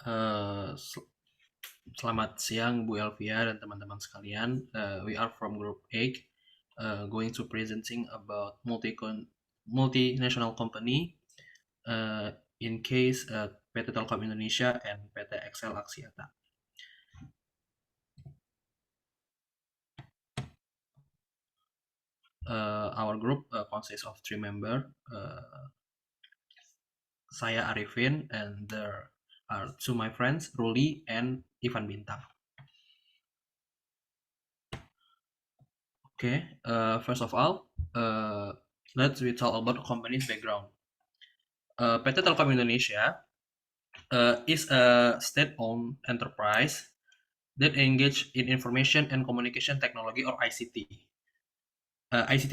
Eh, sel- Selamat siang Bu Elvia dan teman-teman sekalian. We are from Group 8, going to presenting about multinational company, uh, in case PT Telkom Indonesia and PT XL Axiata. Our group consists of 3 members. Saya Arifin, and there are 2 my friends, Ruli and Ivan Bintang. Okay, first of all, let's we talk about company's background. PT Telkom Indonesia is a state-owned enterprise that engage in information and communication technology or ICT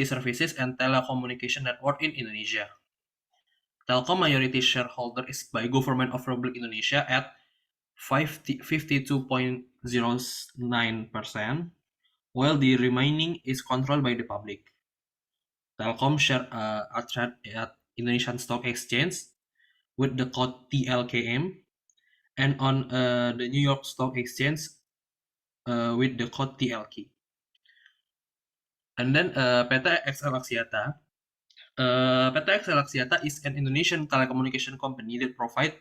services and telecommunication network in Indonesia. Telkom majority shareholder is by Government of Republic Indonesia at 52.09%, while the remaining is controlled by the public. Telkom share are traded at Indonesian Stock Exchange with the code TLKM, and on the New York Stock Exchange with the code TLK. And then PT XL Axiata. PT XL Axiata is an Indonesian telecommunication company that provide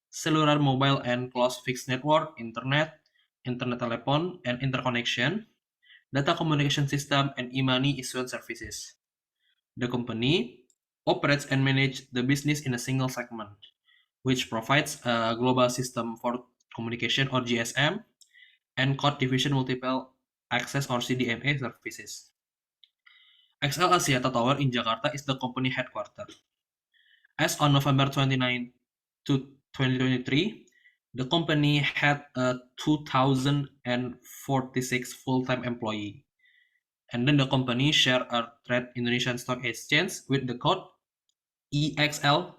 cellular, mobile, and closed fixed network, internet telephone, and interconnection, data communication system, and e-money issuance services. The company operates and manages the business in a single segment, which provides a global system for communication or GSM and code division multiple access or CDMA services. XL Axiata Tower in Jakarta is the company headquarters. As on November 29 to 2023, the company had 2,046 full-time employee. And then the company share a trade Indonesian Stock Exchange with the code EXCL.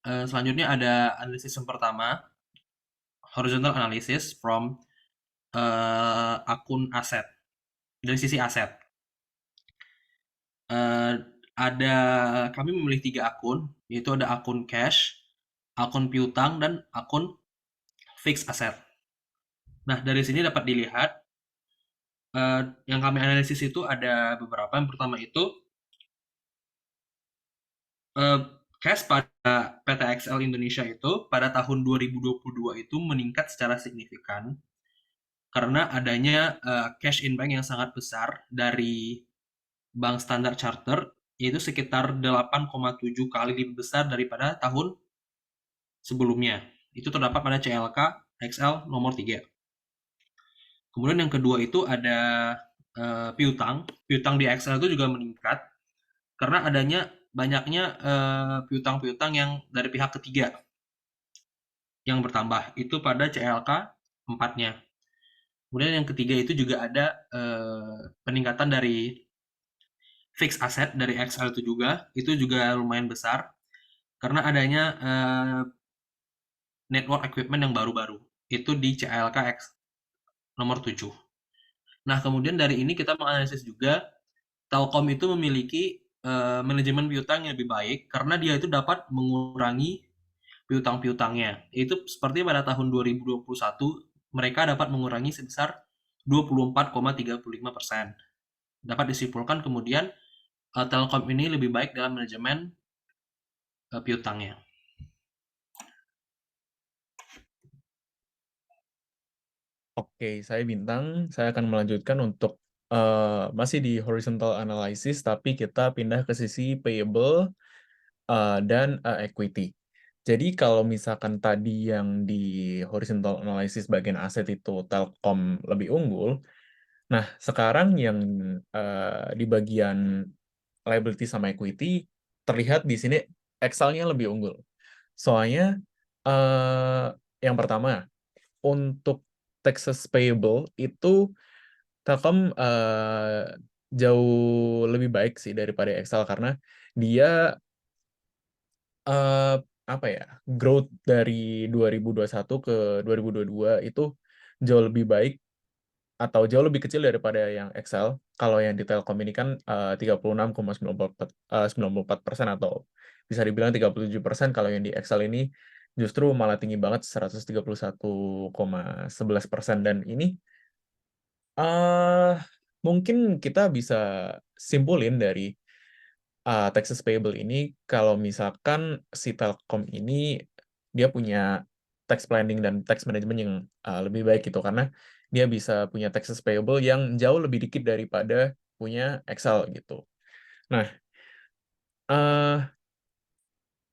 Selanjutnya ada analisis yang pertama, horizontal analysis from akun aset, dari sisi aset. Ada kami memilih 3 akun, yaitu ada akun cash, akun piutang, dan akun fixed asset. Nah, dari sini dapat dilihat yang kami analisis itu ada beberapa. Yang pertama itu cash pada PT XL Indonesia itu pada tahun 2022 itu meningkat secara signifikan karena adanya cash in bank yang sangat besar dari Bank Standard Chartered, yaitu sekitar 8,7 kali lebih besar daripada tahun sebelumnya. Itu terdapat pada CLK XL nomor 3. Kemudian yang kedua itu ada piutang. Piutang di XL itu juga meningkat karena adanya banyaknya piutang-piutang yang dari pihak ketiga yang bertambah. Itu pada CLK 4-nya. Kemudian yang ketiga itu juga ada peningkatan dari fixed asset dari XL itu juga lumayan besar karena adanya network equipment yang baru-baru. Itu di CLK X nomor 7. Nah, kemudian dari ini kita menganalisis juga Telkom itu memiliki manajemen piutang yang lebih baik karena dia itu dapat mengurangi piutang-piutangnya. Itu seperti pada tahun 2021 mereka dapat mengurangi sebesar 24,35%. Dapat disimpulkan kemudian Telkom ini lebih baik dalam manajemen piutangnya. Oke, saya Bintang. Saya akan melanjutkan untuk masih di horizontal analysis, tapi kita pindah ke sisi payable dan equity. Jadi kalau misalkan tadi yang di horizontal analysis bagian aset itu Telkom lebih unggul, nah sekarang yang di bagian liability sama equity terlihat di sini Excel-nya lebih unggul. Soalnya yang pertama, untuk taxes payable itu Telkom jauh lebih baik sih daripada Excel karena dia eh, apa ya, growth dari 2021 ke 2022 itu jauh lebih baik atau jauh lebih kecil daripada yang Excel. Kalau yang di Telkom ini kan 36,94% atau bisa dibilang 37%. Kalau yang di Excel ini justru malah tinggi banget 131,11%. Dan ini mungkin kita bisa simpulin dari taxes payable ini kalau misalkan si Telkom ini dia punya tax planning dan tax management yang lebih baik gitu, karena dia bisa punya taxes payable yang jauh lebih dikit daripada punya Excel gitu. Nah,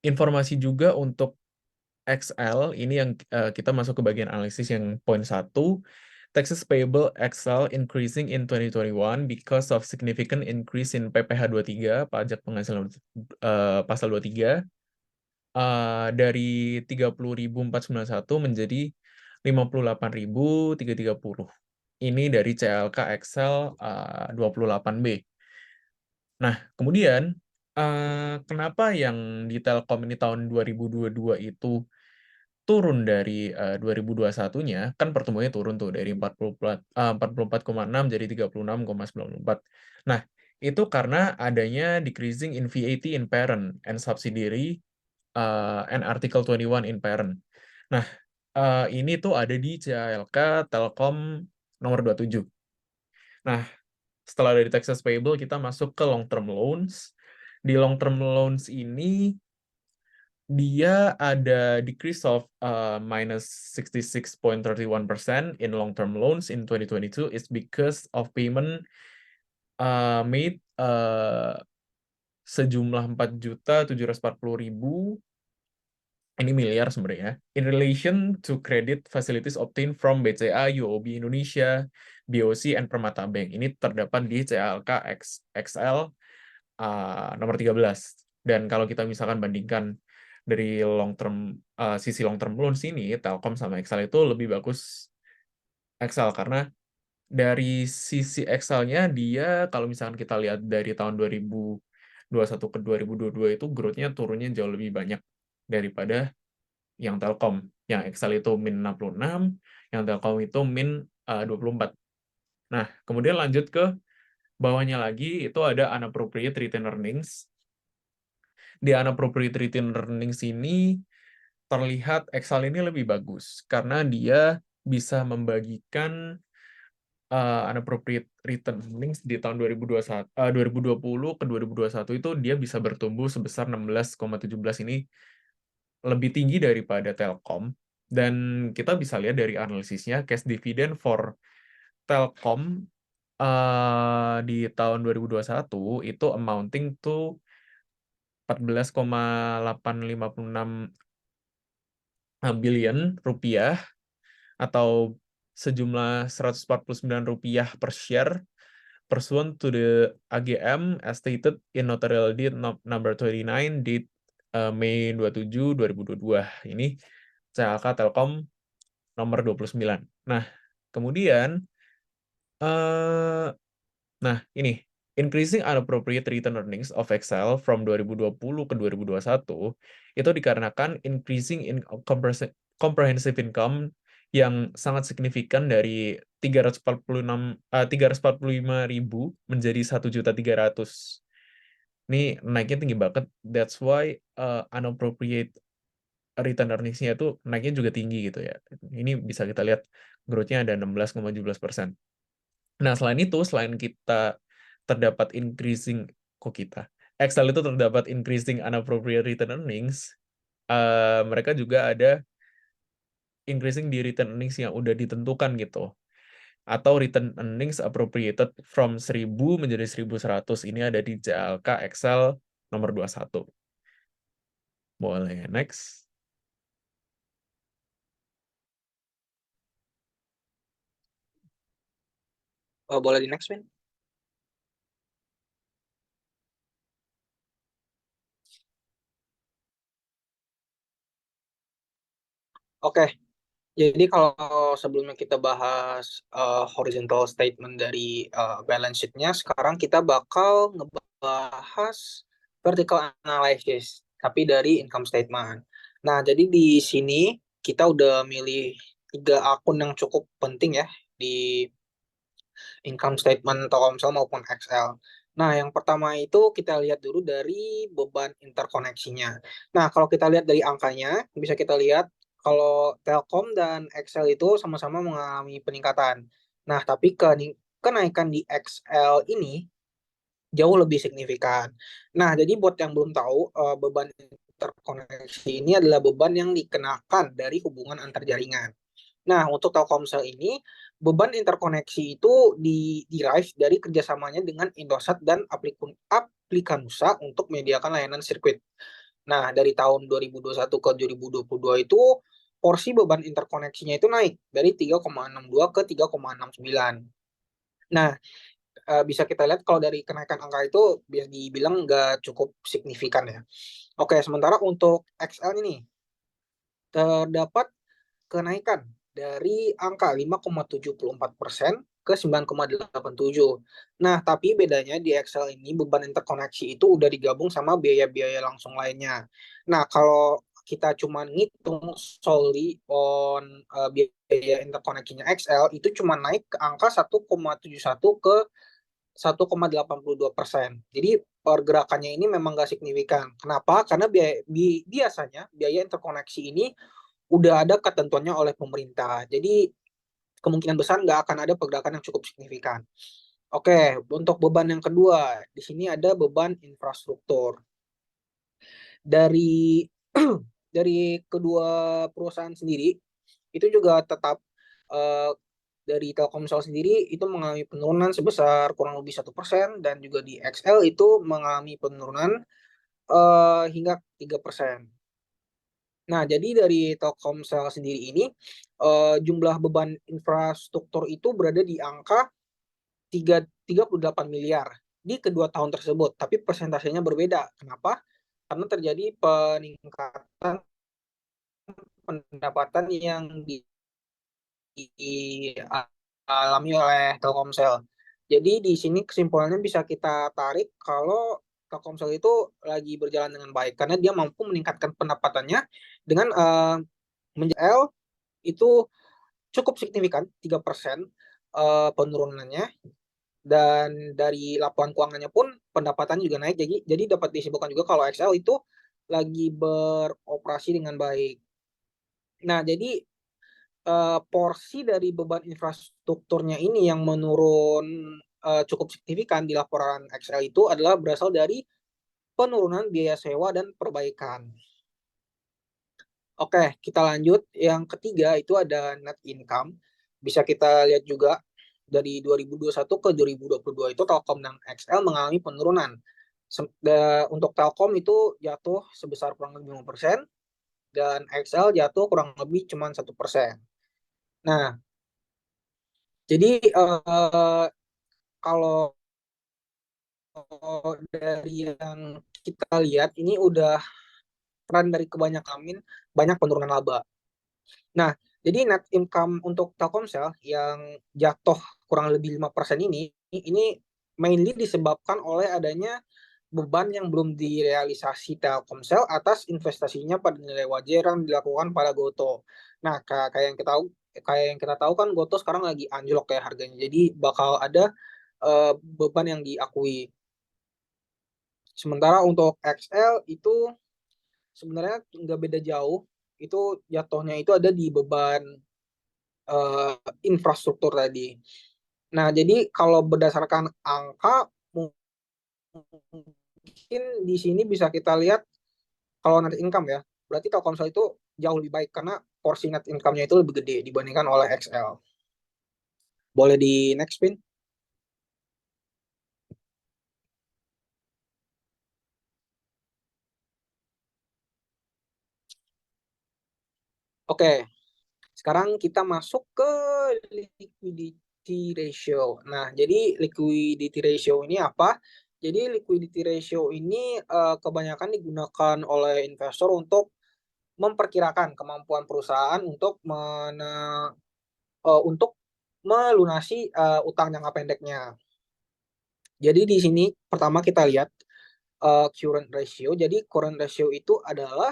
informasi juga untuk Excel ini yang kita masuk ke bagian analisis yang poin 1. Taxes payable Excel increasing in 2021 because of significant increase in PPh 23, pajak penghasilan pasal 23, dari 30.491 menjadi 58.330. Ini dari CLK Excel 28B. Nah, kemudian kenapa yang di Telkom ini tahun 2022 itu turun dari 2021-nya, kan pertumbuhannya turun tuh dari 44,6 jadi 36,94. Nah, itu karena adanya decreasing in VAT in parent and subsidiary and Article 21 in parent. Nah, ini tuh ada di CALK Telkom nomor 27. Nah, setelah dari taxes payable kita masuk ke long term loans. Di long term loans ini dia ada decrease of minus 66.31% in long term loans in 2022 is because of payment made sejumlah 4.740.000, ini miliar sebenarnya, in relation to credit facilities obtained from BCA, UOB Indonesia, BOC, and Permata Bank. Ini terdapat di CLK XL nomor 13. Dan kalau kita misalkan bandingkan dari sisi long term loans ini, Telkom sama Excel itu lebih bagus Excel, karena dari sisi Excel-nya dia kalau misalkan kita lihat dari tahun 2021 ke 2022 itu growth-nya turunnya jauh lebih banyak daripada yang Telkom. Yang Excel itu min 66, yang Telkom itu min 24. Nah, kemudian lanjut ke bawahnya lagi, itu ada unappropriate retained earnings. Di unappropriate retained earnings ini terlihat Excel ini lebih bagus, karena dia bisa membagikan unappropriate retained earnings di tahun 2020 ke 2021 itu dia bisa bertumbuh sebesar 16,17, ini lebih tinggi daripada Telkom. Dan kita bisa lihat dari analisisnya, cash dividend for Telkom di tahun 2021 itu amounting to 14,856 billion rupiah atau sejumlah Rp149 per share pursuant to the AGM as stated in Notarial Deed number 29 date Mei 27 2022. Ini CLK Telkom nomor 29. Nah, kemudian ini increasing unappropriate return earnings of Excel from 2020 ke 2021 itu dikarenakan increasing in comprehensive income yang sangat signifikan dari 345.000 menjadi 1.300.000. Ini naiknya tinggi banget. That's why unappropriate return earnings-nya itu naiknya juga tinggi gitu ya. Ini bisa kita lihat growth-nya ada 16,17%. Nah, selain itu, selain kita terdapat Excel itu terdapat increasing unappropriate return earnings, mereka juga ada increasing di return earnings yang udah ditentukan gitu. Atau return earnings appropriated from 1.000 menjadi 1.100. Ini ada di CLK Excel nomor 21. Boleh, next. Boleh di next, Win? Oke, jadi kalau sebelumnya kita bahas horizontal statement dari balance sheet-nya, sekarang kita bakal ngebahas vertical analysis, tapi dari income statement. Nah, jadi di sini kita udah milih 3 akun yang cukup penting ya di income statement Telkomsel maupun XL. Nah, yang pertama itu kita lihat dulu dari beban interkoneksinya. Nah, kalau kita lihat dari angkanya, bisa kita lihat kalau Telkom dan XL itu sama-sama mengalami peningkatan. Nah, tapi kenaikan di XL ini jauh lebih signifikan. Nah, jadi buat yang belum tahu, beban interkoneksi ini adalah beban yang dikenakan dari hubungan antar jaringan. Nah, untuk Telkomsel ini, beban interkoneksi itu derive dari kerjasamanya dengan Indosat dan Aplikanusa untuk menyediakan layanan sirkuit. Nah, dari tahun 2021 ke 2022 itu, porsi beban interkoneksinya itu naik dari 3,62 ke 3,69. Nah, bisa kita lihat kalau dari kenaikan angka itu bisa dibilang nggak cukup signifikan ya. Oke, sementara untuk XL ini terdapat kenaikan dari angka 5,74% ke 9,87. Nah, tapi bedanya di Excel ini beban interkoneksi itu udah digabung sama biaya-biaya langsung lainnya. Nah, kalau kita cuma ngitung solely on biaya interkoneksinya XL itu cuma naik ke angka 1,71 ke 1,82%. Jadi pergerakannya ini memang nggak signifikan. Kenapa? Karena biasanya biaya interkoneksi ini udah ada ketentuannya oleh pemerintah. Jadi kemungkinan besar nggak akan ada pergerakan yang cukup signifikan. Oke, untuk beban yang kedua, di sini ada beban infrastruktur. Dari dari kedua perusahaan sendiri, itu juga tetap eh, dari Telkomsel sendiri itu mengalami penurunan sebesar kurang lebih 1%, dan juga di XL itu mengalami penurunan hingga 3%. Nah, jadi dari Telkomsel sendiri ini jumlah beban infrastruktur itu berada di angka 38 miliar di kedua tahun tersebut, tapi persentasenya berbeda. Kenapa? Karena terjadi peningkatan pendapatan yang dialami oleh Telkomsel. Jadi di sini kesimpulannya bisa kita tarik kalau Telkomsel itu lagi berjalan dengan baik karena dia mampu meningkatkan pendapatannya dengan menjual itu cukup signifikan 3% penurunannya, dan dari laporan keuangannya pun pendapatan juga naik, jadi dapat disimpulkan juga kalau XL itu lagi beroperasi dengan baik. Nah, jadi porsi dari beban infrastrukturnya ini yang menurun cukup signifikan di laporan XL itu adalah berasal dari penurunan biaya sewa dan perbaikan. Oke, kita lanjut. Yang ketiga itu ada net income. Bisa kita lihat juga dari 2021 ke 2022 itu Telkom dan XL mengalami penurunan. Untuk Telkom itu jatuh sebesar kurang lebih 5%, dan XL jatuh kurang lebih cuma 1%. Nah, jadi kalau dari yang kita lihat ini udah tren dari kebanyakan banyak penurunan laba. Nah, jadi net income untuk Telkomsel yang jatuh kurang lebih 5% ini mainly disebabkan oleh adanya beban yang belum direalisasi Telkomsel atas investasinya pada nilai wajar yang dilakukan pada Goto. Nah, kayak yang kita tahu kan Goto sekarang lagi anjlok ya harganya. Jadi bakal ada beban yang diakui. Sementara untuk XL itu sebenarnya nggak beda jauh. Itu jatuhnya itu ada di beban infrastruktur tadi. Nah, jadi kalau berdasarkan angka, mungkin di sini bisa kita lihat kalau net income ya, berarti Telkomsel itu jauh lebih baik karena porsi net income-nya itu lebih gede dibandingkan oleh XL. Boleh di next pin? Oke, sekarang kita masuk ke liquidity ratio. Nah, jadi liquidity ratio ini apa? Jadi liquidity ratio ini kebanyakan digunakan oleh investor untuk memperkirakan kemampuan perusahaan untuk melunasi utang jangka pendeknya. Jadi di sini pertama kita lihat current ratio. Jadi current ratio itu adalah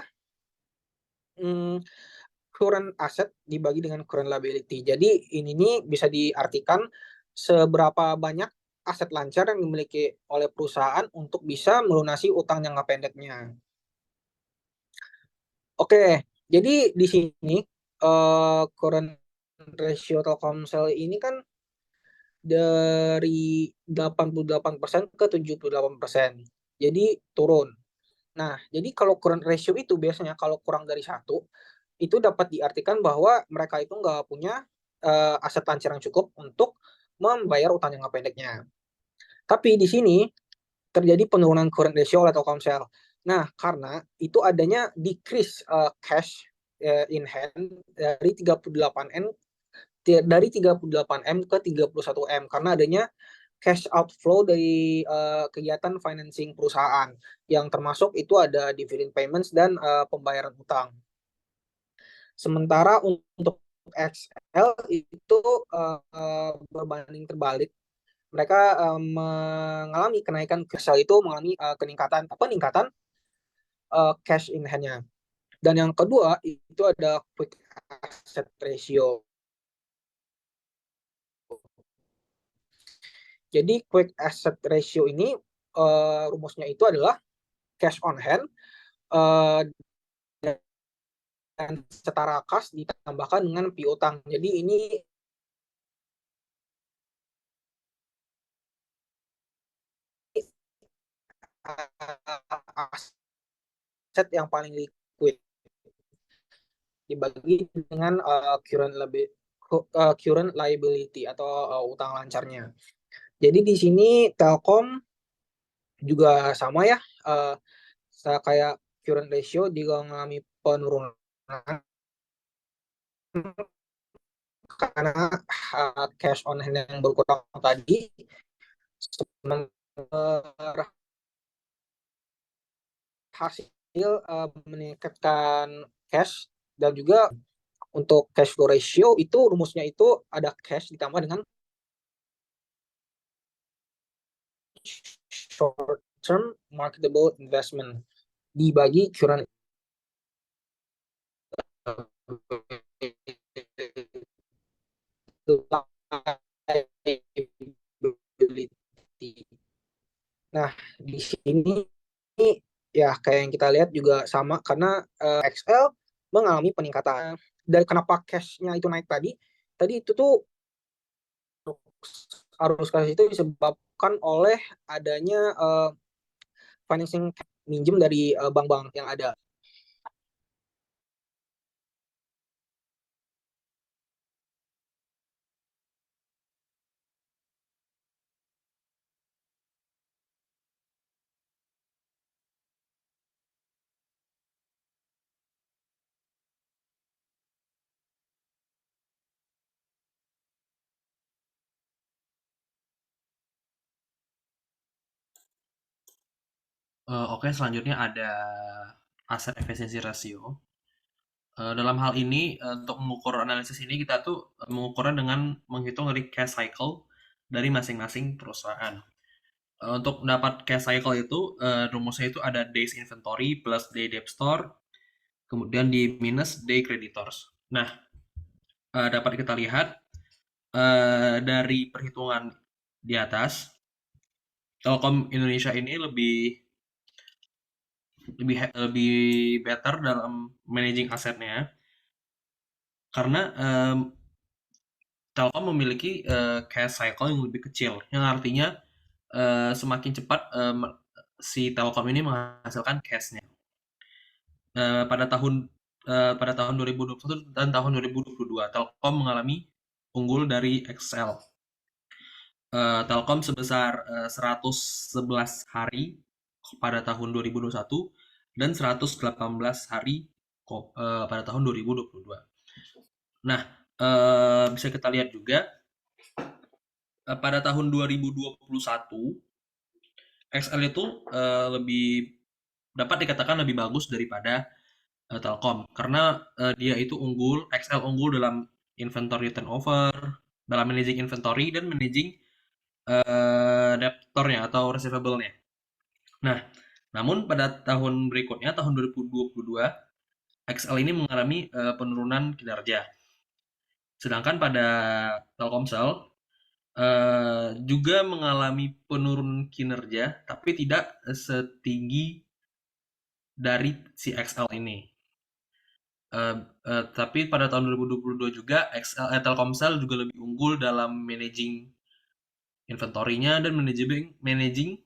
current asset dibagi dengan current liability. Jadi ini nih bisa diartikan seberapa banyak aset lancar yang dimiliki oleh perusahaan untuk bisa melunasi utang jangka pendeknya. Oke, jadi di sini current ratio Telkomsel ini kan dari 88% ke 78%. Jadi turun. Nah, jadi kalau current ratio itu biasanya kalau kurang dari 1, itu dapat diartikan bahwa mereka itu nggak punya aset lancar yang cukup untuk membayar utang jangka pendeknya. Tapi di sini terjadi penurunan current ratio oleh Telkomsel. Nah, karena itu adanya decrease cash in hand dari 38M ke 31M karena adanya cash outflow dari kegiatan financing perusahaan yang termasuk itu ada dividend payments dan pembayaran utang. Sementara untuk XL itu berbanding terbalik, mereka mengalami kenaikan XL itu mengalami peningkatan cash in hand-nya. Dan yang kedua itu ada quick asset ratio. Jadi quick asset ratio ini rumusnya itu adalah cash on hand dan setara kas ditambahkan dengan piutang. Jadi ini aset yang paling liquid dibagi dengan current liability atau utang lancarnya. Jadi di sini Telkom juga sama ya, kayak current ratio juga mengalami penurunan karena cash on hand yang berkurang tadi, hasil meningkatkan cash dan juga untuk cash flow ratio itu rumusnya itu ada cash ditambah dengan short term marketable investment dibagi current liability. Nah, di sini ya kayak yang kita lihat juga sama karena XL mengalami peningkatan. Dan kenapa cash-nya itu naik tadi itu tuh arus cash itu disebabkan oleh adanya financing minjem dari bank-bank yang ada. Oke, selanjutnya ada asset efficiency ratio. Dalam hal ini, untuk mengukur analisis ini kita tuh mengukurnya dengan menghitung dari cash cycle dari masing-masing perusahaan. Untuk dapat cash cycle itu, rumusnya itu ada days inventory plus day debtor, kemudian di minus day creditors. Nah, dapat kita lihat dari perhitungan di atas, Telkom Indonesia ini lebih better dalam managing asetnya karena Telkom memiliki cash cycle yang lebih kecil, yang artinya semakin cepat si Telkom ini menghasilkan cash-nya. Pada tahun 2021 dan tahun 2022, Telkom mengalami unggul dari XL. Telkom sebesar 111 hari pada tahun 2021 dan 118 hari pada tahun 2022. Nah, bisa kita lihat juga pada tahun 2021 XL itu lebih dapat dikatakan lebih bagus daripada Telkom karena dia itu XL unggul dalam inventory turnover, dalam managing inventory dan managing debtornya atau receivable-nya. Nah, namun pada tahun berikutnya, tahun 2022, XL ini mengalami penurunan kinerja. Sedangkan pada Telkomsel, juga mengalami penurunan kinerja, tapi tidak setinggi dari si XL ini. Tapi pada tahun 2022 juga Telkomsel juga lebih unggul dalam managing inventory-nya dan managing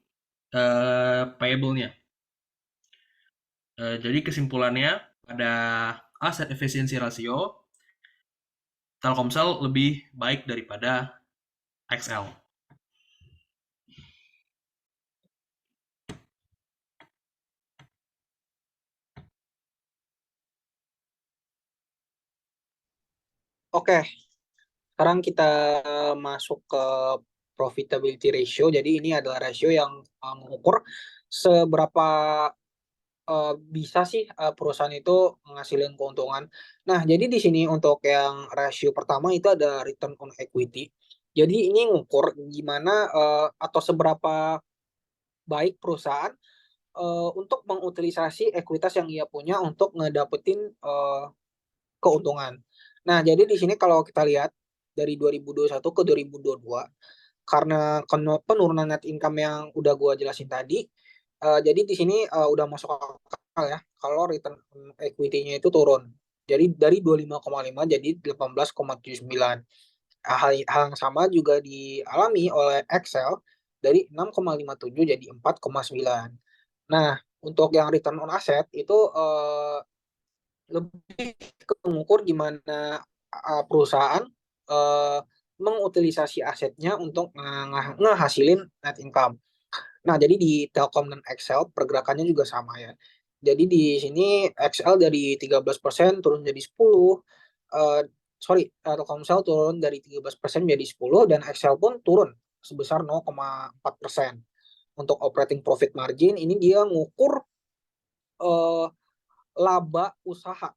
payable-nya. Jadi kesimpulannya pada aset efisiensi rasio Telkomsel lebih baik daripada XL. Oke, sekarang kita masuk ke profitability ratio. Jadi ini adalah rasio yang mengukur seberapa bisa sih perusahaan itu ngasilin keuntungan. Nah, jadi di sini untuk yang rasio pertama itu ada return on equity. Jadi ini ngukur gimana atau seberapa baik perusahaan untuk mengutilisasi ekuitas yang ia punya untuk ngedapetin keuntungan. Nah, jadi di sini kalau kita lihat dari 2021 ke 2022, karena penurunan net income yang udah gua jelasin tadi, jadi di sini udah masuk akal ya kalau return on equity-nya itu turun. Jadi dari 25,5 jadi 18,79. Hal yang sama juga dialami oleh Excel dari 6,57 jadi 4,9. Nah, untuk yang return on asset itu lebih ke mengukur gimana perusahaan uh, mengutilisasi asetnya untuk ngehasilin net income. Nah, jadi di Telkom dan Excel pergerakannya juga sama ya. Jadi di sini Excel dari 13% turun jadi 10. Uh, Telkomsel turun dari 13% jadi 10 dan Excel pun turun sebesar 0,4%. Untuk operating profit margin ini dia ngukur uh, laba usaha,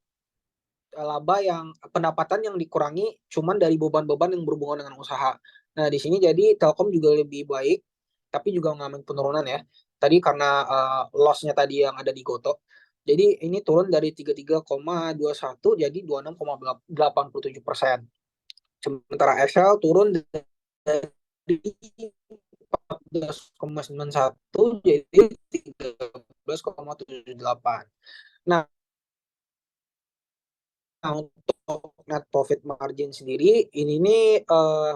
laba yang pendapatan yang dikurangi cuman dari beban-beban yang berhubungan dengan usaha. Nah, di sini jadi Telkom juga lebih baik, tapi juga mengalami penurunan ya. Tadi karena loss-nya tadi yang ada di Goto. Jadi ini turun dari 33,21 jadi 26,87%. Sementara Excel turun dari 14,91 jadi 13,78. Nah, untuk net profit margin sendiri ini nih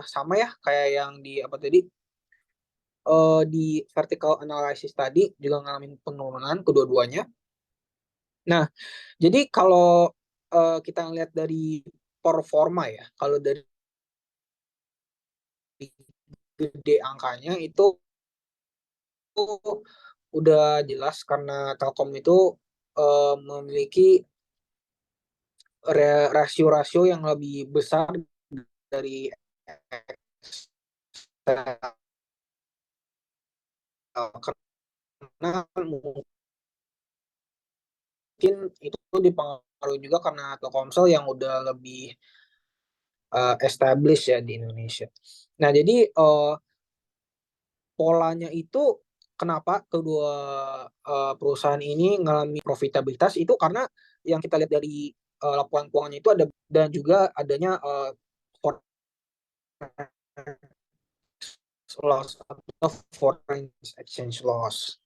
sama ya kayak yang di apa tadi di vertical analysis tadi juga ngalamin penurunan kedua-duanya. Nah, jadi kalau kita lihat dari performa ya, kalau dari gede angkanya itu udah jelas karena Telkom itu memiliki rasio-rasio yang lebih besar dari karena mungkin itu dipengaruhi juga karena Telkomsel yang udah lebih established ya di Indonesia. Nah, jadi polanya itu kenapa kedua perusahaan ini mengalami profitabilitas itu karena yang kita lihat dari laporan keuangannya itu ada dan juga adanya forex loss atau foreign exchange loss.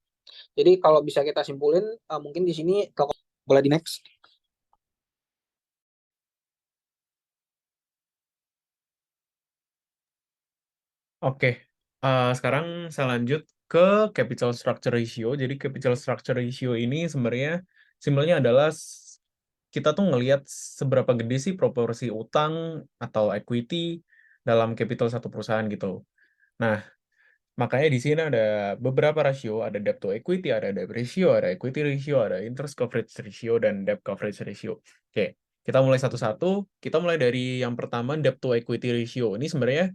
Jadi kalau bisa kita simpulin mungkin di sini boleh di next. Oke, sekarang saya lanjut ke capital structure ratio. Jadi capital structure ratio ini sebenarnya simpelnya adalah kita tuh ngelihat seberapa gede sih proporsi utang atau equity dalam capital satu perusahaan gitu. Nah, makanya di sini ada beberapa rasio, ada debt to equity, ada debt ratio, ada equity ratio, ada interest coverage ratio, dan debt coverage ratio. Oke, kita mulai satu-satu. Kita mulai dari yang pertama, debt to equity ratio. Ini sebenarnya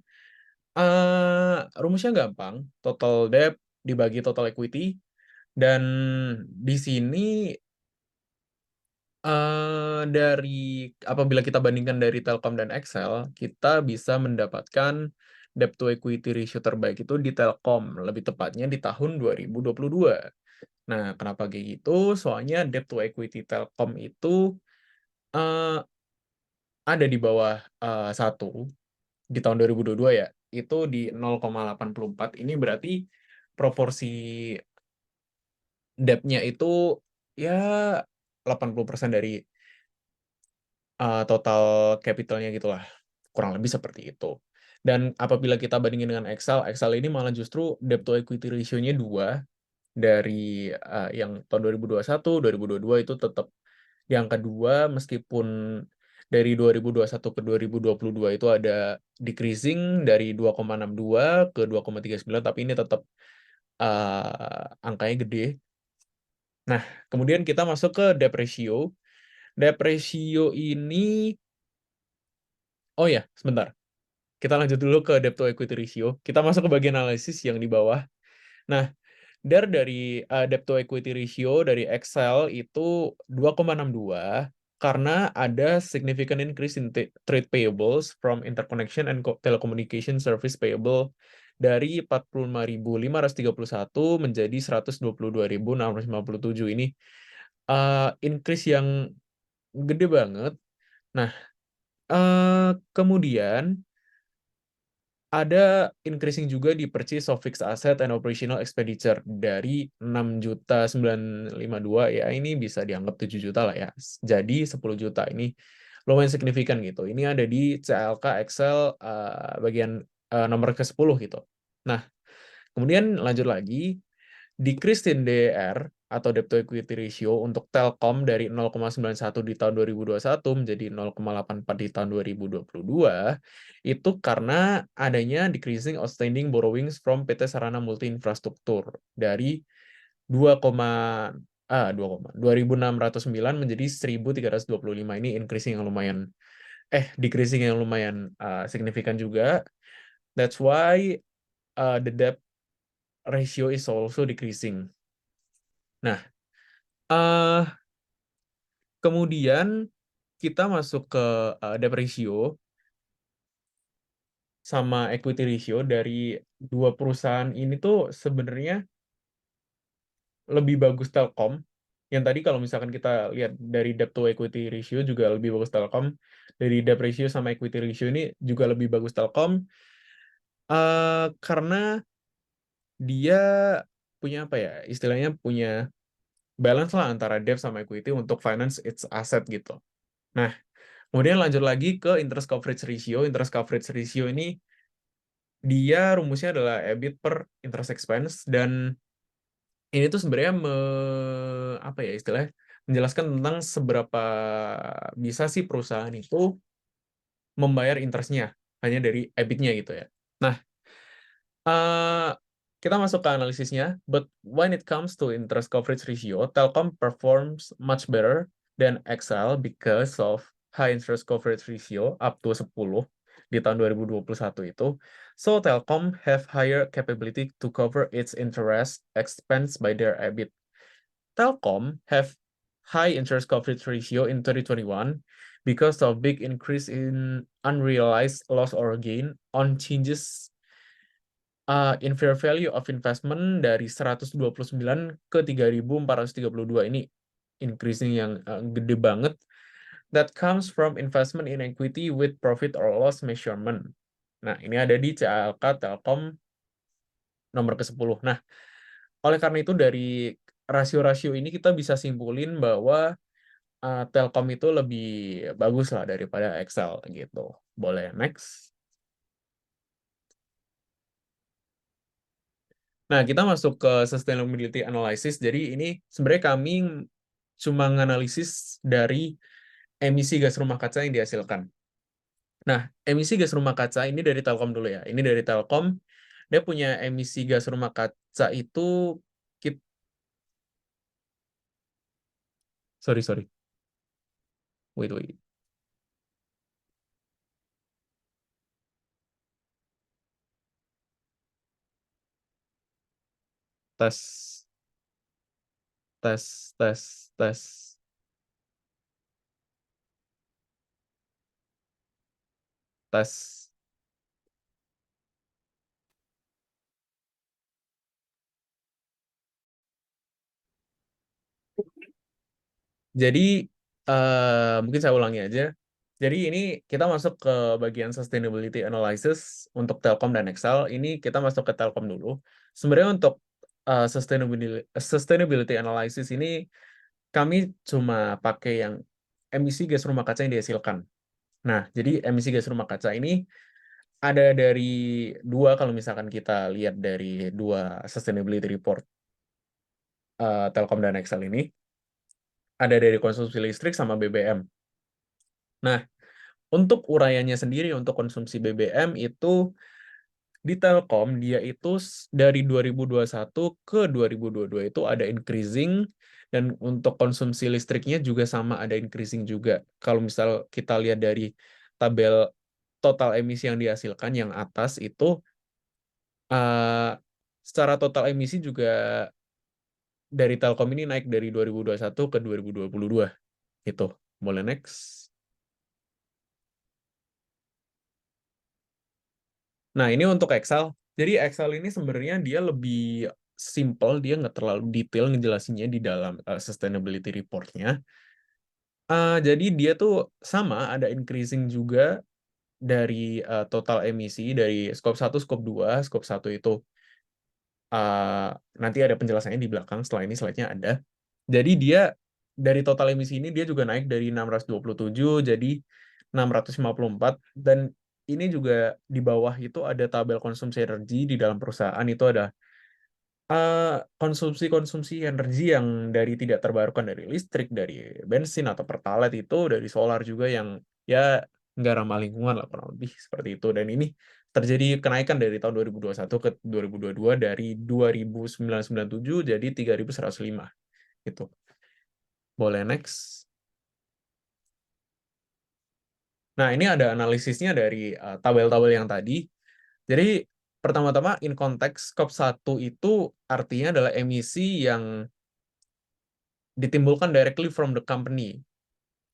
rumusnya gampang, total debt dibagi total equity, dan di sini dari apabila kita bandingkan dari Telkom dan Excel, kita bisa mendapatkan debt to equity ratio terbaik itu di Telkom, lebih tepatnya di tahun 2022. Nah, kenapa kayak gitu? Soalnya debt to equity Telkom itu eee, ada di bawah 1 di tahun 2022 ya. itu di 0,84. Ini berarti proporsi debt-nya itu ya 80% dari total capitalnya gitulah. Kurang lebih seperti itu. Dan apabila kita bandingin dengan Excel, Excel ini malah justru debt to equity ratio-nya 2 dari yang tahun 2021, 2022 itu tetap yang kedua, meskipun dari 2021 ke 2022 itu ada decreasing dari 2,62 ke 2,39, tapi ini tetap angkanya gede. Nah, kemudian kita masuk ke debt ratio. Debt ratio ini, oh ya, sebentar. Kita lanjut dulu ke debt to equity ratio. Kita masuk ke bagian analisis yang di bawah. Nah, dari debt to equity ratio dari Excel itu 2,62 karena ada significant increase in trade payables from interconnection and telecommunication service payable dari 45.531 menjadi 122.657. Ini increase yang gede banget. Nah, kemudian ada increasing juga di purchase of fixed asset and operational expenditure dari 6.952 ya, ini bisa dianggap 7 juta lah ya. Jadi 10 juta ini lumayan signifikan gitu. Ini ada di CLK Excel bagian nomor ke-10 gitu. Nah, kemudian lanjut lagi, decrease in DER atau debt to equity ratio untuk Telkom dari 0,91 di tahun 2021 menjadi 0,84 di tahun 2022 itu karena adanya decreasing outstanding borrowings from PT Sarana Multi Infrastruktur dari 2, 2.609 menjadi 1.325. Ini increasing yang lumayan decreasing yang lumayan signifikan juga. That's why the debt ratio is also decreasing. Nah, kemudian kita masuk ke debt ratio sama equity ratio dari dua perusahaan ini tuh sebenarnya lebih bagus Telkom. Yang tadi kalau misalkan kita lihat dari debt to equity ratio juga lebih bagus Telkom. Dari debt ratio sama equity ratio ini juga lebih bagus Telkom. Karena dia punya apa ya, istilahnya punya balance lah antara debt sama equity untuk finance its asset gitu. Nah, kemudian lanjut lagi ke interest coverage ratio. Interest coverage ratio ini dia rumusnya adalah EBIT per interest expense, dan ini tuh sebenarnya apa ya istilahnya menjelaskan tentang seberapa bisa sih perusahaan itu membayar interestnya hanya dari EBIT-nya gitu ya. Nah, eh, kita masuk ke analisisnya. But when it comes to interest coverage ratio, Telkom performs much better than Excel because of high interest coverage ratio up to 10 di tahun 2021 itu. So Telkom have higher capability to cover its interest expense by their EBIT. Telkom have high interest coverage ratio in 2021 because of big increase in unrealized loss or gain on changes in fair value of investment dari 129 ke 3.432. Ini increasing yang gede banget. That comes from investment in equity with profit or loss measurement. Nah, ini ada di CLK Telkom nomor ke-10. Nah, oleh karena itu dari rasio-rasio ini kita bisa simpulin bahwa Telkom itu lebih bagus lah daripada Excel gitu. Boleh next. Nah, kita masuk ke sustainability analysis. Jadi ini sebenarnya kami cuma menganalisis dari emisi gas rumah kaca yang dihasilkan. Nah, emisi gas rumah kaca ini dari Telkom dulu ya. Ini dari Telkom. Dia punya emisi gas rumah kaca itu sorry. Wait. Tes tes tes tes tes. Jadi mungkin saya ulangi aja. Jadi ini kita masuk ke bagian sustainability analysis untuk Telkom dan Excel. Ini kita masuk ke Telkom dulu. Sebenarnya untuk sustainability analysis ini kami cuma pakai yang emisi gas rumah kaca yang dihasilkan. Nah, jadi emisi gas rumah kaca ini ada dari dua, kalau misalkan kita lihat dari dua sustainability report Telkom dan Excel ini, ada dari konsumsi listrik sama BBM. Nah, untuk uraiannya sendiri untuk konsumsi BBM itu di Telkom dia itu dari 2021 ke 2022 itu ada increasing, dan untuk konsumsi listriknya juga sama, ada increasing juga. Kalau misal kita lihat dari tabel total emisi yang dihasilkan yang atas itu secara total emisi juga dari Telkom ini naik dari 2021 ke 2022 gitu. Boleh next. Nah, ini untuk Excel. Jadi Excel ini sebenarnya dia lebih simple, dia nggak terlalu detail ngejelasinnya di dalam sustainability report-nya. Jadi dia tuh sama, ada increasing juga dari total emisi dari scope 1, scope 2. Scope 1 itu nanti ada penjelasannya di belakang, setelah ini slide-nya ada. Jadi dia dari total emisi ini dia juga naik dari 627 jadi 654, dan ini juga di bawah itu ada tabel konsumsi energi di dalam perusahaan. Itu ada konsumsi energi yang dari tidak terbarukan, dari listrik, dari bensin atau pertalite, itu dari solar juga yang ya nggak ramah lingkungan lah, kurang lebih seperti itu. Dan ini terjadi kenaikan dari tahun 2021 ke 2022 dari 2.997 jadi 3.105 gitu. Boleh next. Nah, ini ada analisisnya dari tabel-tabel yang tadi. Jadi pertama-tama in konteks scope 1 itu artinya adalah emisi yang ditimbulkan directly from the company,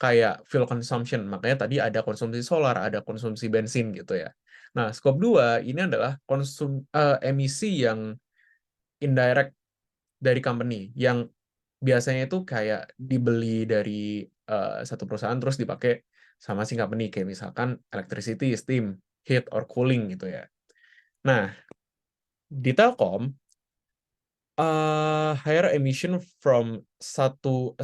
kayak fuel consumption. Makanya tadi ada konsumsi solar, ada konsumsi bensin gitu ya. Nah, scope 2 ini adalah emisi yang indirect dari company, yang biasanya itu kayak dibeli dari satu perusahaan terus dipakai sama si company, kayak misalkan electricity, steam, heat, or cooling gitu ya. Nah, di Telkom, higher emission from 1.740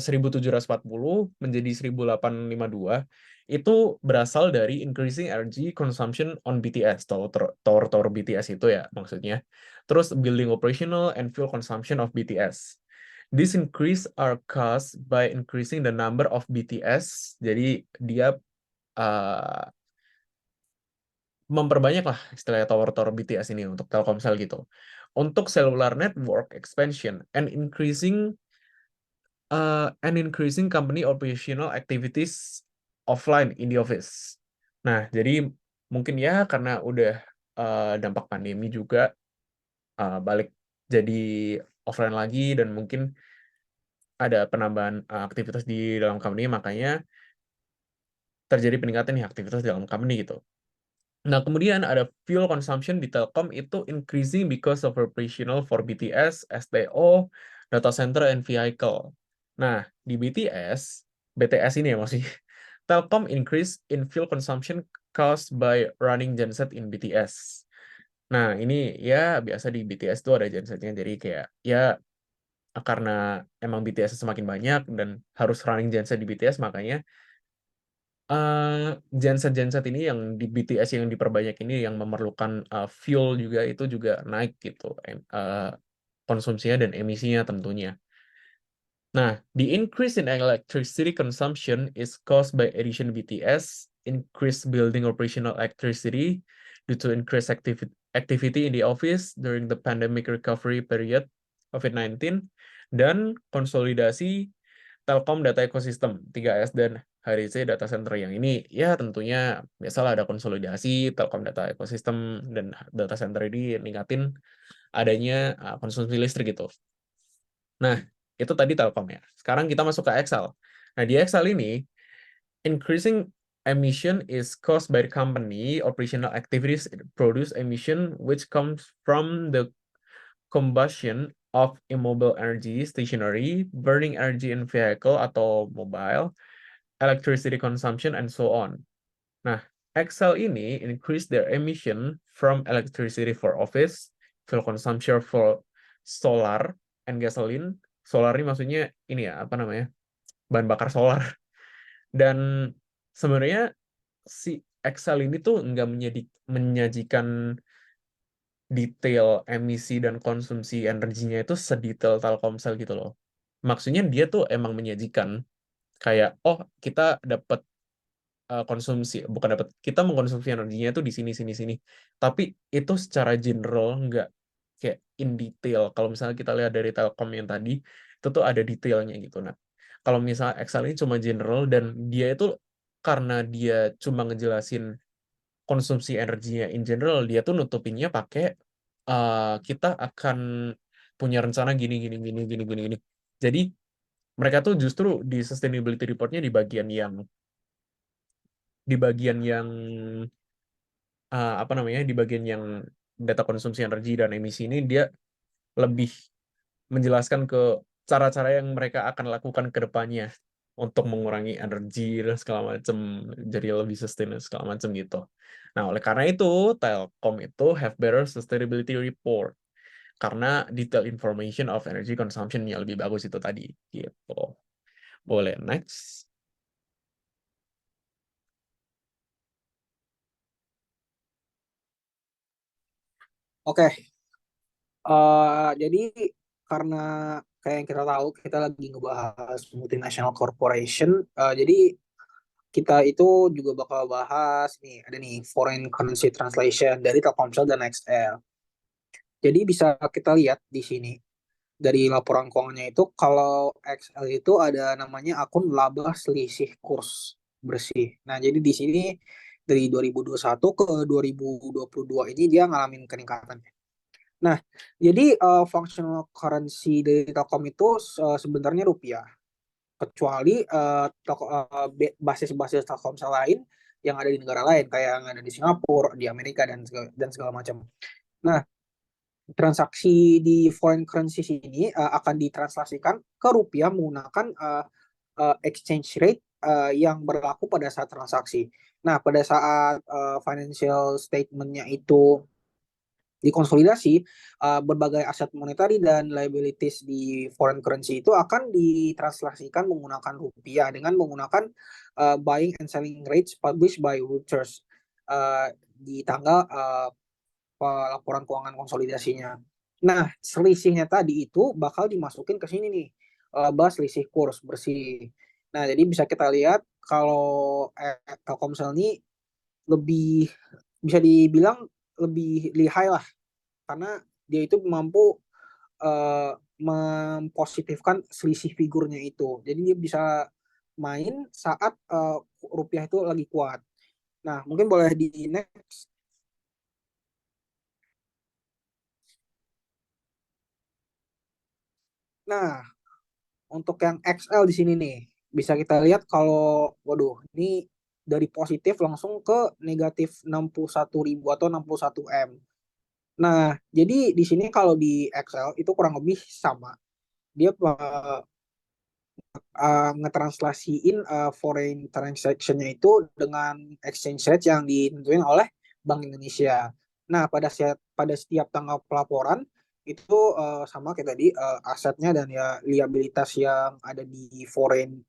menjadi 1.852 itu berasal dari increasing energy consumption on BTS, tower BTS itu ya maksudnya. Terus building operational and fuel consumption of BTS. This increase are caused by increasing the number of BTS. Jadi dia memperbanyak lah istilahnya tower BTS ini untuk Telkomsel gitu. Untuk cellular network expansion and increasing company operational activities offline in the office. Nah, jadi mungkin ya karena udah dampak pandemi juga balik jadi offline lagi, dan mungkin ada penambahan aktivitas di dalam company, makanya terjadi peningkatan nih aktivitas dalam company gitu. Nah, kemudian ada fuel consumption di Telkom itu increasing because of operational for BTS, STO, data center, and vehicle. Nah, di BTS ini ya maksudnya, Telkom increase in fuel consumption caused by running genset in BTS. Nah, ini ya biasa di BTS itu ada gensetnya, jadi kayak ya karena emang BTS semakin banyak dan harus running genset di BTS, makanya genset-genset ini yang di BTS yang diperbanyak ini yang memerlukan fuel juga, itu juga naik gitu konsumsinya dan emisinya tentunya. Nah, the increase in electricity consumption is caused by addition BTS, increased building operational electricity due to increased activity in the office during the pandemic recovery period COVID-19, dan konsolidasi Telkom Data Ecosystem 3S dan HDC Data Center, yang ini ya tentunya biasalah ada konsolidasi Telkom Data Ecosystem dan Data Center ini ningkatin adanya konsumsi listrik gitu. Nah, itu tadi Telkom ya. Sekarang kita masuk ke Excel. Nah, di Excel ini increasing emission is caused by the company operational activities produce emission which comes from the combustion of immobile energy, stationary, burning energy in vehicle atau mobile, electricity consumption, and so on. Nah, XL ini increase their emission from electricity for office, fuel consumption for solar and gasoline. Solar ini maksudnya ini ya, apa namanya? Bahan bakar solar. Dan sebenarnya si XL ini tuh nggak menyajikan detail emisi dan konsumsi energinya itu sedetail Telkomsel gitu loh. Maksudnya dia tuh emang menyajikan kayak, oh kita dapat bukan dapat, kita mengkonsumsi energinya tuh di sini sini sini. Tapi itu secara general nggak kayak in detail. Kalau misalnya kita lihat dari Telkom yang tadi, itu tuh ada detailnya gitu. Nah, kalau misalnya Excel ini cuma general dan dia itu karena dia cuma ngejelasin konsumsi energinya in general, dia tuh nutupinnya pakai kita akan punya rencana gini gini gini gini gini gini. Jadi mereka tuh justru di sustainability reportnya di bagian yang apa namanya, di bagian yang data konsumsi energi dan emisi ini dia lebih menjelaskan ke cara-cara yang mereka akan lakukan ke depannya untuk mengurangi energi dan segala macam, jadi lebih sustain dan segala macam gitu. Nah, oleh karena itu Telkom itu have better sustainability report karena detail information of energy consumption-nya lebih bagus itu tadi gitu. Boleh next. Oke, jadi karena kayak yang kita tahu kita lagi ngebahas multinational corporation, jadi kita itu juga bakal bahas nih, ada nih foreign currency translation dari Telkomsel dan XL. Jadi bisa kita lihat di sini dari laporan keuangannya itu kalau XL itu ada namanya akun laba selisih kurs bersih. Nah, jadi di sini dari 2021 ke 2022 ini dia ngalamin peningkatan. Nah, jadi functional currency dari Telkom itu sebenarnya rupiah, kecuali basis-basis Telkomsel lain yang ada di negara lain, kayak yang ada di Singapura, di Amerika, dan segala macam. Nah, transaksi di foreign currency ini akan ditranslasikan ke rupiah menggunakan exchange rate yang berlaku pada saat transaksi. Nah, pada saat financial statement-nya itu dikonsolidasi, berbagai aset monetary dan liabilities di foreign currency itu akan ditranslasikan menggunakan rupiah dengan menggunakan buying and selling rates published by Reuters di tanggal laporan keuangan konsolidasinya. Nah, selisihnya tadi itu bakal dimasukin ke sini nih, laba selisih kurs bersih. Nah, jadi bisa kita lihat kalau Telkomsel ini lebih bisa dibilang lebih lihai lah, karena dia itu mampu mempositifkan selisih figurnya itu. Jadi dia bisa main saat rupiah itu lagi kuat. Nah, mungkin boleh di next. Nah, untuk yang XL di sini nih, bisa kita lihat kalau, waduh, ini dari positif langsung ke negatif 61.000 atau 61 M. Nah, jadi di sini kalau di XL itu kurang lebih sama. Dia ngetranslasiin foreign transaction-nya itu dengan exchange rate yang ditentuin oleh Bank Indonesia. Nah, pada setiap tanggal pelaporan itu sama kayak tadi, asetnya dan ya liabilitas yang ada di foreign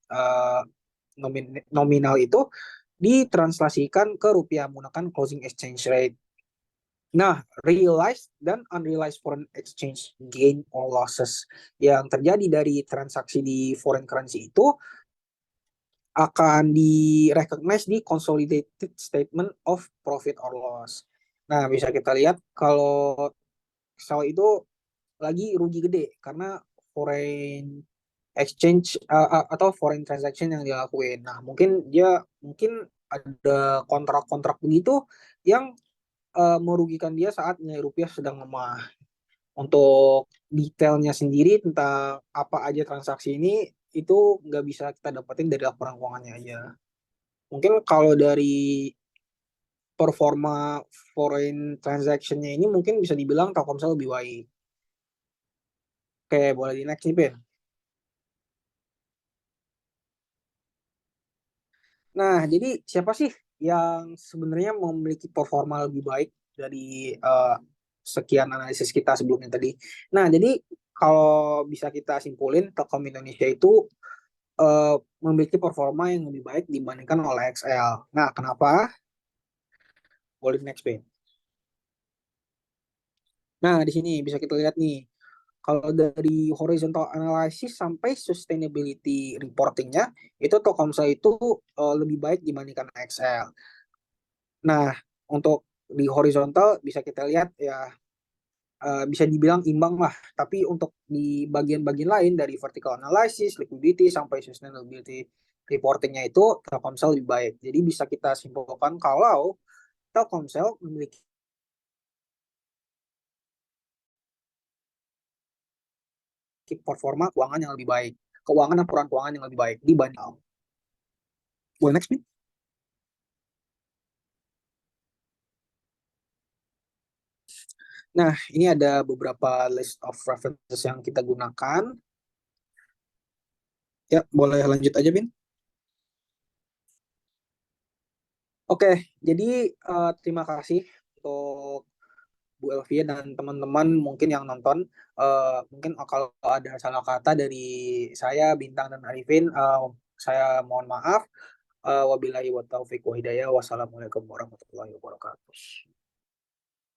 nominal itu ditranslasikan ke rupiah menggunakan closing exchange rate. Nah, realized dan unrealized foreign exchange gain or losses yang terjadi dari transaksi di foreign currency itu akan di-recognize di consolidated statement of profit or loss. Nah, bisa kita lihat kalau Excel itu lagi rugi gede karena foreign exchange atau foreign transaction yang dilakuin. Nah, mungkin ada kontrak-kontrak begitu yang merugikan dia saat nilai rupiah sedang lemah. Untuk detailnya sendiri tentang apa aja transaksi ini itu nggak bisa kita dapetin dari laporan keuangannya aja. Mungkin kalau dari performa foreign transaction-nya ini mungkin bisa dibilang Telkomsel lebih baik. Oke, boleh di next nih, Ben. Nah, jadi siapa sih yang sebenarnya memiliki performa lebih baik dari sekian analisis kita sebelumnya tadi. Nah, jadi kalau bisa kita simpulin, Telkom Indonesia itu memiliki performa yang lebih baik dibandingkan oleh XL. Nah, kenapa? Boleh next page. Nah, di sini bisa kita lihat nih, kalau dari horizontal analysis sampai sustainability reportingnya, itu Telkomsel itu lebih baik dibandingkan XL. Nah, untuk di horizontal bisa kita lihat ya bisa dibilang imbang lah. Tapi untuk di bagian-bagian lain dari vertical analysis, liquidity sampai sustainability reportingnya itu Telkomsel lebih baik. Jadi bisa kita simpulkan kalau Telkomsel memiliki performa keuangan yang lebih baik, keuangan dan peran keuangan yang lebih baik dibanding. Boleh next nih? Nah, ini ada beberapa list of references yang kita gunakan. Ya, boleh lanjut aja, Bin. Oke, jadi terima kasih untuk Bu Elvia dan teman-teman mungkin yang nonton. Mungkin kalau ada salah kata dari saya, Bintang dan Arifin, saya mohon maaf. Wabillahi wa taufiq wa hidayah. Wassalamualaikum warahmatullahi wabarakatuh.